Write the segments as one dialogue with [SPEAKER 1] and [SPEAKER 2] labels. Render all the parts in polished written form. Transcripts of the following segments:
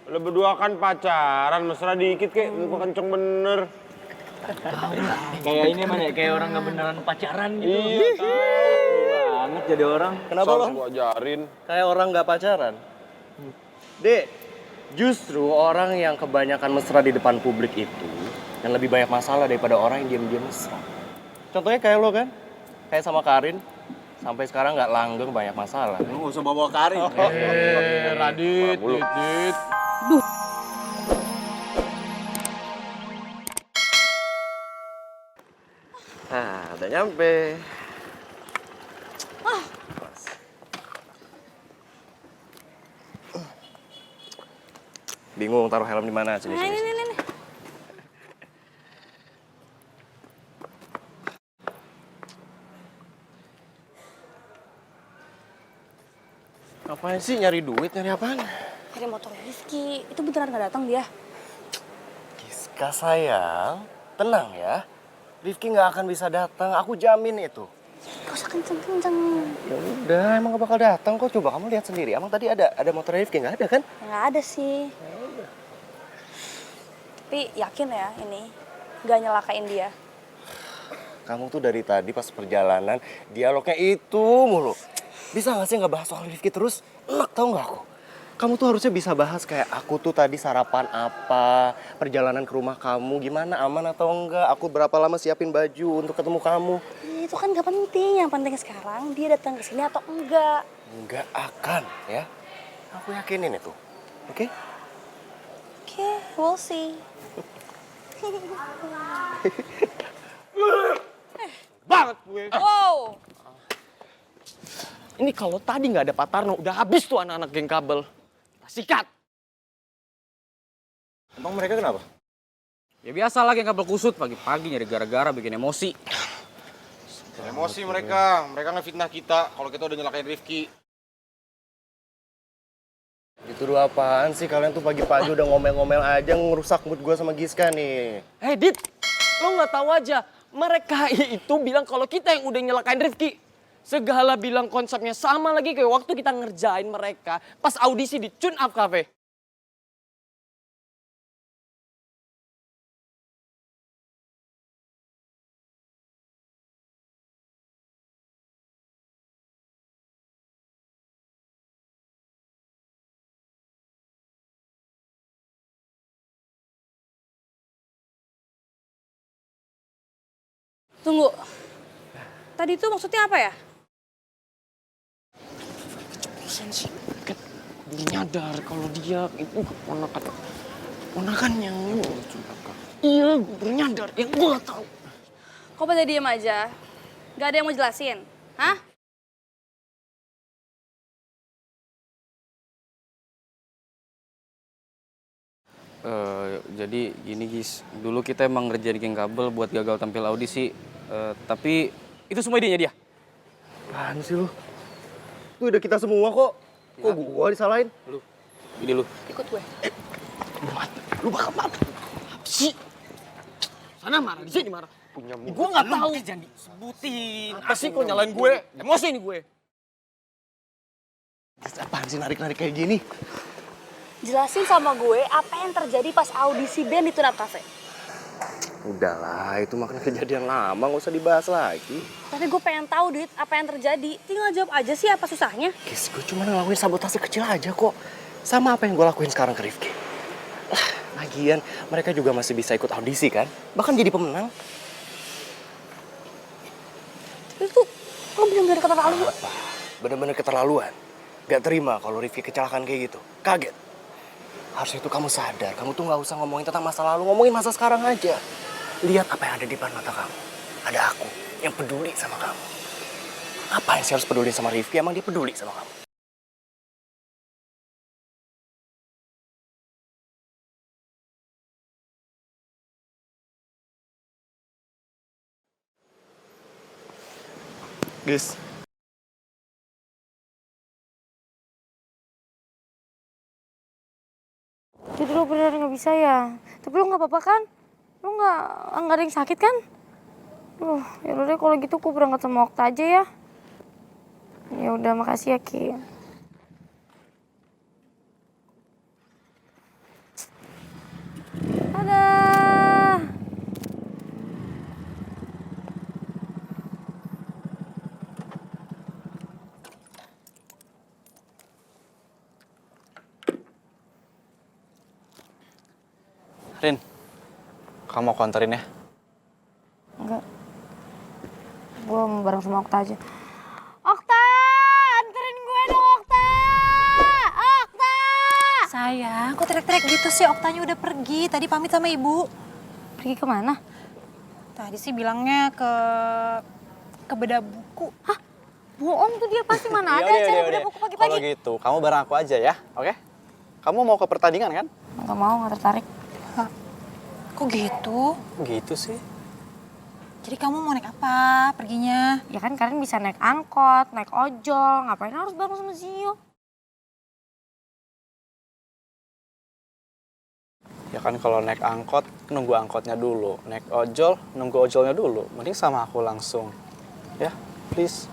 [SPEAKER 1] Lo berdua kan pacaran, mesra dikit kek, muka kenceng bener.
[SPEAKER 2] Kayak ini mana ya, kayak orang nggak beneran pacaran gitu.
[SPEAKER 1] Iya, tahu
[SPEAKER 2] Banget jadi orang.
[SPEAKER 3] Kenapa lo?
[SPEAKER 1] Gua ajarin.
[SPEAKER 3] Kayak orang nggak pacaran. Dek, justru orang yang kebanyakan mesra di depan publik itu yang lebih banyak masalah daripada orang yang diam-diam mesra. Contohnya kayak lo kan, kayak sama Karin, sampai sekarang nggak langgeng banyak masalah.
[SPEAKER 4] Lu nggak usah bawa Karin.
[SPEAKER 1] Radit, Dit.
[SPEAKER 3] Nah, udah nyampe. Bingung taruh helm di mana? Sini, sini.
[SPEAKER 5] Ini.
[SPEAKER 3] Ngapain sih nyari duit, nyari apaan?
[SPEAKER 5] Dari motor Rizky, itu beneran gak datang dia?
[SPEAKER 3] Giska sayang, tenang ya. Rifki nggak akan bisa datang, aku jamin itu.
[SPEAKER 5] Gak usah kenceng-kenceng.
[SPEAKER 3] Ya udah, emang gak bakal datang kok. Coba kamu lihat sendiri. Emang tadi ada motor Rifki nggak ada kan?
[SPEAKER 5] Ya, gak ada sih. Tapi yakin ya ini gak nyelakain dia.
[SPEAKER 3] Kamu tuh dari tadi pas perjalanan dialognya itu mulu. Bisa nggak sih nggak bahas soal Rifki terus? Enak tau nggak aku? Kamu tuh harusnya bisa bahas kayak aku tuh tadi sarapan apa, perjalanan ke rumah kamu gimana, aman atau enggak, aku berapa lama siapin baju untuk ketemu kamu.
[SPEAKER 5] Itu kan gak penting, yang penting sekarang dia datang ke sini atau enggak.
[SPEAKER 3] Enggak akan ya, aku yakinin itu, oke?
[SPEAKER 5] Oke, we'll see.
[SPEAKER 1] Banget gue.
[SPEAKER 5] Wow.
[SPEAKER 6] Ini kalau tadi nggak ada Pak Tarno, udah habis tuh anak-anak geng kabel. Sikat.
[SPEAKER 4] Emang mereka kenapa?
[SPEAKER 6] Ya biasa lah geng kabel kusut pagi-pagi nyari gara-gara bikin emosi.
[SPEAKER 1] Emosi mereka ngefitnah kita kalau kita udah nyelakain Rifki.
[SPEAKER 3] Dituduh apaan sih kalian tuh pagi-pagi udah ngomel-ngomel aja ngerusak mood gue sama Giska nih.
[SPEAKER 6] Hei Dit, lo nggak tahu aja. Mereka itu bilang kalau kita yang udah nyelakain Rifki. Segala bilang konsepnya sama lagi kayak waktu kita ngerjain mereka pas audisi di Tune Up Cafe.
[SPEAKER 5] Tunggu. Tadi itu maksudnya apa ya?
[SPEAKER 6] Keceplosan sih. Kan belum nyadar kalau dia itu keponakannya. Iya, gue baru nyadar. Yang gue gak tahu.
[SPEAKER 5] Kok pada diem aja? Gak ada yang mau jelasin? Hah?
[SPEAKER 6] Jadi gini Gis, dulu kita emang ngerjain geng kabel buat gagal tampil audisi. Tapi itu semua idenya dia.
[SPEAKER 3] Apaan sih lu? Tuh udah kita semua kok. Kok gua disalahin?
[SPEAKER 6] Ini lu.
[SPEAKER 5] Ikut gue.
[SPEAKER 6] Lu bakal apa sih? Sana marah, di sini marah. Punya muka. Gue nggak tahu. Jangan disebutin. Apa sih kok nyalain gue? Emosi nih gue.
[SPEAKER 3] Apaan sih narik-narik kayak gini?
[SPEAKER 5] Jelasin sama gue apa yang terjadi pas audisi band di Tune Up Cafe.
[SPEAKER 3] Udahlah, itu makanya kejadian lama, nggak usah dibahas lagi.
[SPEAKER 5] Tapi gue pengen tahu, Dit, apa yang terjadi. Tinggal jawab aja sih, apa susahnya?
[SPEAKER 3] Guys, gue cuma ngelakuin sabotase kecil aja kok. Sama apa yang gue lakuin sekarang ke Rifki. Lah, lagian mereka juga masih bisa ikut audisi kan? Bahkan jadi pemenang.
[SPEAKER 5] Tapi itu, lo bener-bener keterlaluan.
[SPEAKER 3] Bener-bener keterlaluan. Gak terima kalau Rifki kecelakaan kayak gitu. Kaget. Harusnya itu kamu sadar, kamu tuh gak usah ngomongin tentang masa lalu, ngomongin masa sekarang aja. Lihat apa yang ada di depan mata kamu. Ada aku yang peduli sama kamu. Apa yang sih harus peduli sama Rifki? Emang dia peduli sama kamu? Guys.
[SPEAKER 5] Jadi lo bener nggak bisa ya? Tapi lo nggak apa-apa kan? Lo nggak ada yang sakit kan? Ya udah deh kalau gitu aku berangkat sama Okta aja ya. Ya udah makasih ya Ki.
[SPEAKER 4] Rin, kamu mau konterin ya?
[SPEAKER 5] Enggak. Gue mau bareng sama Okta aja. Okta! Anterin gue dong, Okta! Okta!
[SPEAKER 7] Sayang, kok teriak-teriak gitu sih? Oktanya udah pergi, tadi pamit sama ibu.
[SPEAKER 5] Pergi kemana?
[SPEAKER 7] Tadi sih bilangnya ke beda buku.
[SPEAKER 5] Hah? Bohong tuh dia pasti mana ada acara beda buku
[SPEAKER 4] Kalau
[SPEAKER 5] pagi-pagi.
[SPEAKER 4] gitu, kamu bareng aku aja ya, oke? Kamu mau ke pertandingan kan?
[SPEAKER 5] Enggak mau, enggak tertarik.
[SPEAKER 7] Kok gitu?
[SPEAKER 4] Gitu sih.
[SPEAKER 7] Jadi kamu mau naik apa perginya?
[SPEAKER 5] Ya kan kalian bisa naik angkot, naik ojol, ngapain harus bareng sama Zio?
[SPEAKER 4] Ya kan kalau naik angkot, nunggu angkotnya dulu. Naik ojol, nunggu ojolnya dulu. Mending sama aku langsung. Ya, please.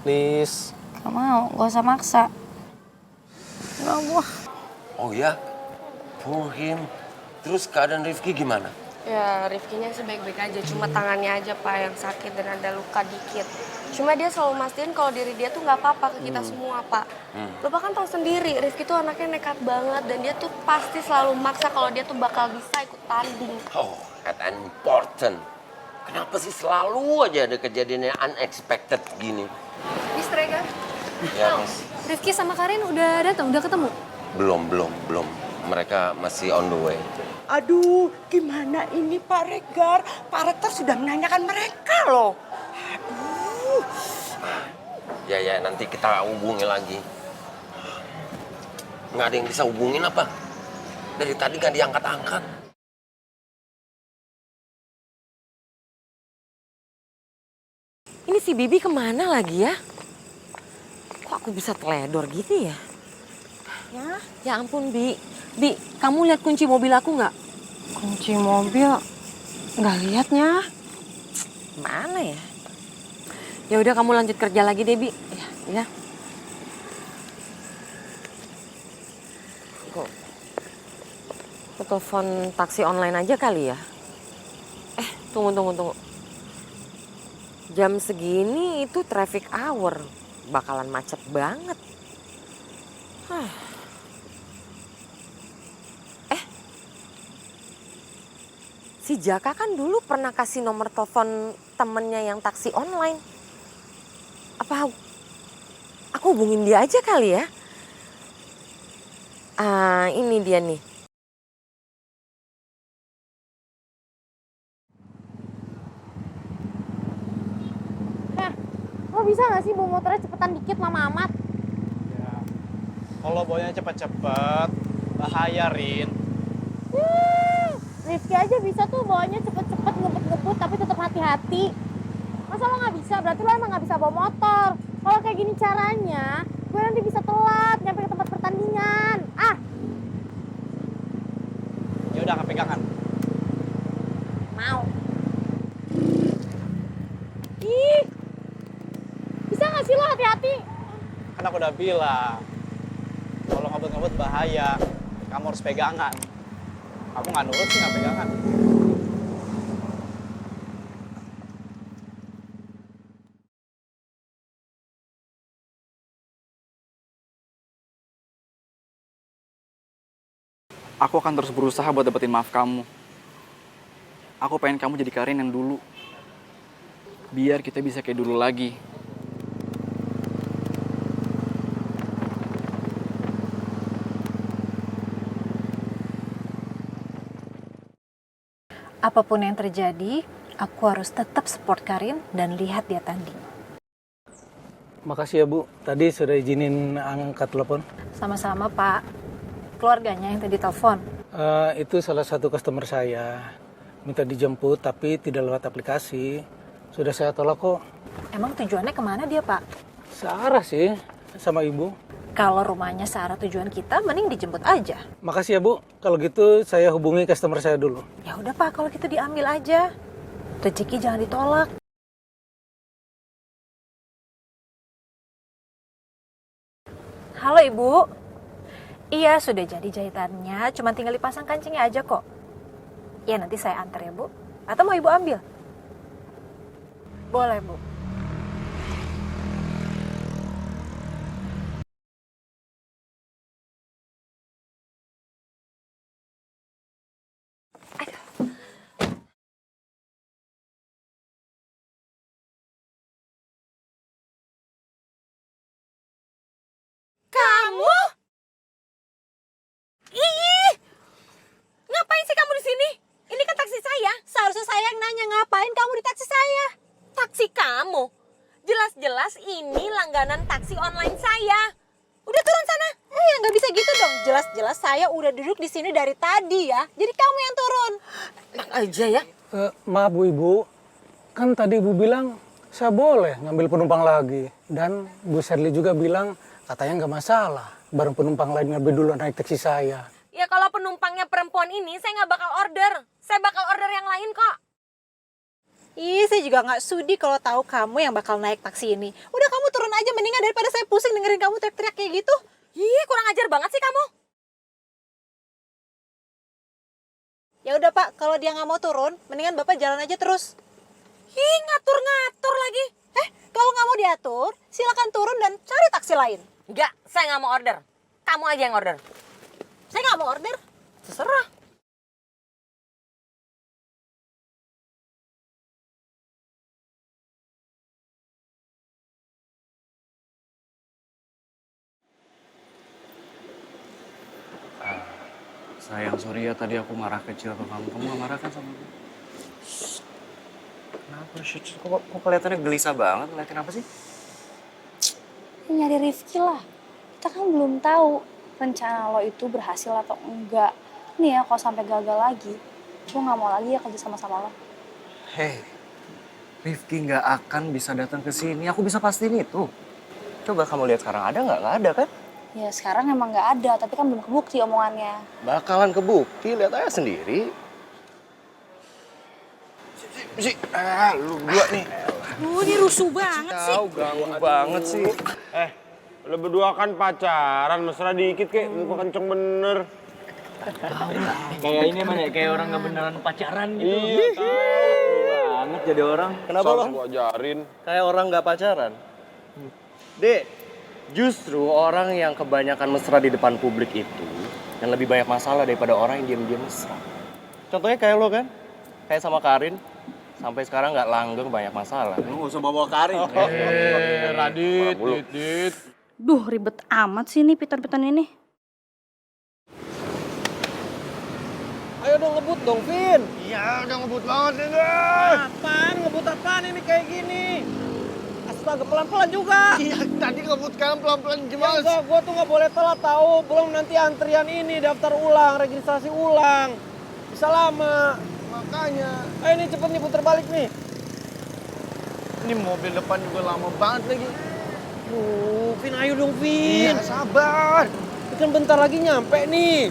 [SPEAKER 4] Please.
[SPEAKER 5] Gak mau, gak usah maksa. Gak mau.
[SPEAKER 8] Oh ya, poor him. Terus keadaan Rifki gimana?
[SPEAKER 9] Ya, Rifkinya sih baik-baik aja. Cuma tangannya aja, Pak, yang sakit dan ada luka dikit. Cuma dia selalu mastiin kalau diri dia tuh nggak apa-apa ke kita semua, Pak. Bapak kan tahu sendiri, Rifki tuh anaknya nekat banget. Dan dia tuh pasti selalu maksa kalau dia tuh bakal bisa ikut tanding.
[SPEAKER 8] Oh, that important. Kenapa sih selalu aja ada kejadian yang unexpected gini?
[SPEAKER 9] Miss Rega?
[SPEAKER 8] Ya, Miss.
[SPEAKER 7] Rifki sama Karin udah datang, udah ketemu?
[SPEAKER 8] Belum. Mereka masih on the way.
[SPEAKER 10] Aduh, gimana ini Pak Regar? Pak Rektor sudah menanyakan mereka loh. Aduh.
[SPEAKER 8] Ya, nanti kita hubungi lagi. Nggak ada yang bisa hubungin apa? Dari tadi nggak diangkat-angkat.
[SPEAKER 11] Ini si Bibi kemana lagi ya? Kok aku bisa teledor gitu ya? Ya ampun Bi. Bi, kamu lihat kunci mobil aku nggak?
[SPEAKER 9] Kunci mobil? Nggak liatnya.
[SPEAKER 11] Mana ya? Ya udah kamu lanjut kerja lagi deh Bi. Ya. Kok? Aku telepon taksi online aja kali ya? Tunggu. Jam segini itu traffic hour. Bakalan macet banget. Si Jaka kan dulu pernah kasih nomor telepon temennya yang taksi online. Apa aku hubungin dia aja kali ya? Ini dia nih.
[SPEAKER 5] Lo bisa gak sih bawa motornya cepetan dikit lama amat?
[SPEAKER 4] Ya. Kalau bawanya cepet-cepet, bahaya Rin.
[SPEAKER 5] Rifki aja bisa tuh bawanya cepet-cepet ngebut-ngebut tapi tetap hati-hati. Masa lo gak bisa? Berarti lo emang gak bisa bawa motor. Kalau kayak gini caranya, gue nanti bisa telat nyampe ke tempat pertandingan.
[SPEAKER 4] Ya udah, nggak pegangan.
[SPEAKER 5] Mau. Ih, bisa gak sih lo hati-hati?
[SPEAKER 4] Kan aku udah bilang, kalau ngebut-ngebut bahaya, kamu harus pegangan. Kamu nggak nurut sih, nggak pegangan. Aku akan terus berusaha buat dapetin maaf kamu. Aku pengen kamu jadi Karin yang dulu. Biar kita bisa kayak dulu lagi.
[SPEAKER 7] Apapun yang terjadi, aku harus tetap support Karin dan lihat dia tanding.
[SPEAKER 12] Makasih ya Bu, tadi sudah izinin angkat telepon.
[SPEAKER 7] Sama-sama Pak. Keluarganya yang tadi telepon.
[SPEAKER 12] Itu salah satu customer saya. Minta dijemput tapi tidak lewat aplikasi. Sudah saya tolak kok.
[SPEAKER 7] Emang tujuannya kemana dia Pak?
[SPEAKER 12] Searah sih sama Ibu.
[SPEAKER 7] Kalau rumahnya searah tujuan kita, mending dijemput aja.
[SPEAKER 12] Makasih ya Bu, kalau gitu saya hubungi customer saya dulu.
[SPEAKER 7] Ya udah Pak, kalau gitu diambil aja. Rezeki jangan ditolak. Halo Ibu. Iya, sudah jadi jahitannya, cuma tinggal dipasang kancingnya aja kok. Ya nanti saya antar ya Bu. Atau mau Ibu ambil? Boleh Bu.
[SPEAKER 11] Jelas-jelas ini langganan taksi online saya. Udah turun sana.
[SPEAKER 7] Ya nggak bisa gitu dong. Jelas-jelas saya udah duduk di sini dari tadi ya. Jadi kamu yang turun.
[SPEAKER 11] Enak aja ya.
[SPEAKER 12] Maaf Bu Ibu, kan tadi Ibu bilang saya boleh ngambil penumpang lagi. Dan Bu Shirley juga bilang katanya nggak masalah. Bareng penumpang lain lebih dulu naik taksi saya.
[SPEAKER 11] Ya kalau penumpangnya perempuan ini saya nggak bakal order. Saya bakal order yang lain kok.
[SPEAKER 7] Ih, saya juga nggak sudi kalau tahu kamu yang bakal naik taksi ini. Udah kamu turun aja mendingan daripada saya pusing dengerin kamu teriak-teriak kayak gitu.
[SPEAKER 11] Ih, kurang ajar banget sih kamu.
[SPEAKER 7] Ya udah Pak, kalau dia nggak mau turun, mendingan Bapak jalan aja terus.
[SPEAKER 11] Ih, ngatur-ngatur lagi.
[SPEAKER 7] Kalau nggak mau diatur, silakan turun dan cari taksi lain.
[SPEAKER 11] Enggak, saya nggak mau order. Kamu aja yang order.
[SPEAKER 7] Saya nggak mau order.
[SPEAKER 11] Terserah.
[SPEAKER 3] Sayang, sorry ya tadi aku marah kecil ke kamu. Kamu gak marah kan sama aku? Kenapa sih? Kok kelihatannya gelisah banget? Ngeliatin apa sih?
[SPEAKER 5] Nyari Rifki lah. Kita kan belum tahu rencana lo itu berhasil atau enggak. Nih ya, kalau sampai gagal lagi, gue nggak mau lagi ya kerja sama-sama lo.
[SPEAKER 3] Hei, Rifki nggak akan bisa datang ke sini. Aku bisa pastiin itu. Coba kamu lihat sekarang, ada nggak? Nggak ada kan?
[SPEAKER 5] Ya sekarang emang nggak ada, tapi kan belum kebukti omongannya.
[SPEAKER 3] Bakalan kebukti, lihat aja sendiri.
[SPEAKER 1] Lu berdua nih.
[SPEAKER 7] Ini rusuh banget sih.
[SPEAKER 3] Ganggu banget sih.
[SPEAKER 1] Lu berdua kan pacaran, mesra dikit kayak muka kenceng bener.
[SPEAKER 2] Kayak ini mana ya, kayak orang nggak beneran pacaran gitu.
[SPEAKER 1] Iya, tahu
[SPEAKER 2] banget jadi orang.
[SPEAKER 3] Kenapa lo?
[SPEAKER 1] Gua ajarin.
[SPEAKER 3] Kayak orang nggak pacaran. Dek, justru orang yang kebanyakan mesra di depan publik itu yang lebih banyak masalah daripada orang yang diam-diam mesra. Contohnya kayak lo kan, kayak sama Karin, sampai sekarang nggak langgeng banyak masalah.
[SPEAKER 1] Lu nggak usah bawa Karin. Radit, Dit.
[SPEAKER 5] Duh, ribet amat sih nih piton-piton ini.
[SPEAKER 6] Ayo dong ngebut dong, Vin.
[SPEAKER 1] Iya, udah ngebut banget nih, guys.
[SPEAKER 6] Apaan? Ngebut apaan ini kayak gini? Astaga, pelan-pelan juga.
[SPEAKER 1] Iya, tadi ngebut kan pelan-pelan
[SPEAKER 6] Ya
[SPEAKER 1] gimana?
[SPEAKER 6] enggak, gue tuh nggak boleh telat tahu. Belum nanti antrian ini, daftar ulang, registrasi ulang. Bisa lama.
[SPEAKER 1] Makanya.
[SPEAKER 6] Ayo nih cepet nih puter balik nih.
[SPEAKER 1] Ini mobil depan juga lama banget lagi.
[SPEAKER 6] Vin, ayo dong, Vin.
[SPEAKER 1] Iya, sabar.
[SPEAKER 6] Kan bentar lagi nyampe nih.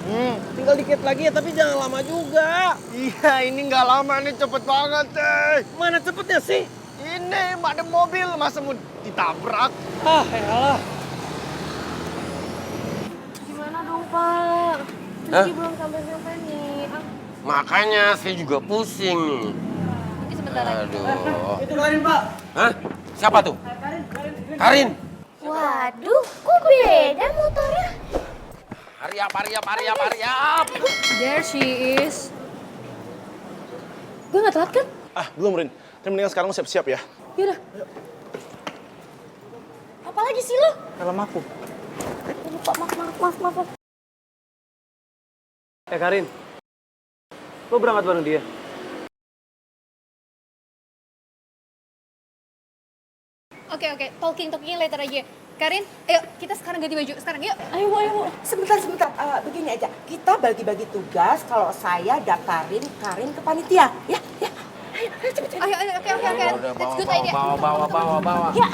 [SPEAKER 6] Tinggal dikit lagi ya, tapi jangan lama juga.
[SPEAKER 1] Iya, ini nggak lama nih, cepet banget deh.
[SPEAKER 6] Mana cepetnya sih?
[SPEAKER 1] Ini ada mobil, masa mau ditabrak?
[SPEAKER 6] Ah, elah.
[SPEAKER 9] Gimana dong, Pak? Rizky belum sampai-sampai nih.
[SPEAKER 8] Makanya saya juga pusing nih.
[SPEAKER 9] Nanti sebentar lagi.
[SPEAKER 8] Aduh.
[SPEAKER 6] Itu Karin, Pak.
[SPEAKER 8] Hah? Siapa tuh? Karin.
[SPEAKER 5] Waduh, kok beda motornya?
[SPEAKER 8] Hurry up.
[SPEAKER 9] There she is.
[SPEAKER 5] Gue nggak telat kan?
[SPEAKER 4] Belum, Rin. Tapi mendingan sekarang siap-siap ya.
[SPEAKER 5] Yaudah. Apalagi sih lo?
[SPEAKER 4] Helm aku.
[SPEAKER 5] Lupa, maaf.
[SPEAKER 2] Karin, lo berangkat bareng dia?
[SPEAKER 5] Oke, talking later aja. Karin, ayo kita sekarang ganti baju. Sekarang yuk. Ayo, Bu.
[SPEAKER 10] Sebentar. Begini aja. Kita bagi-bagi tugas kalau saya daftarin Karin ke panitia. Ya. Ayo, cepet.
[SPEAKER 5] Ayo, oke. That's good idea.
[SPEAKER 8] Bawa.
[SPEAKER 10] Ya.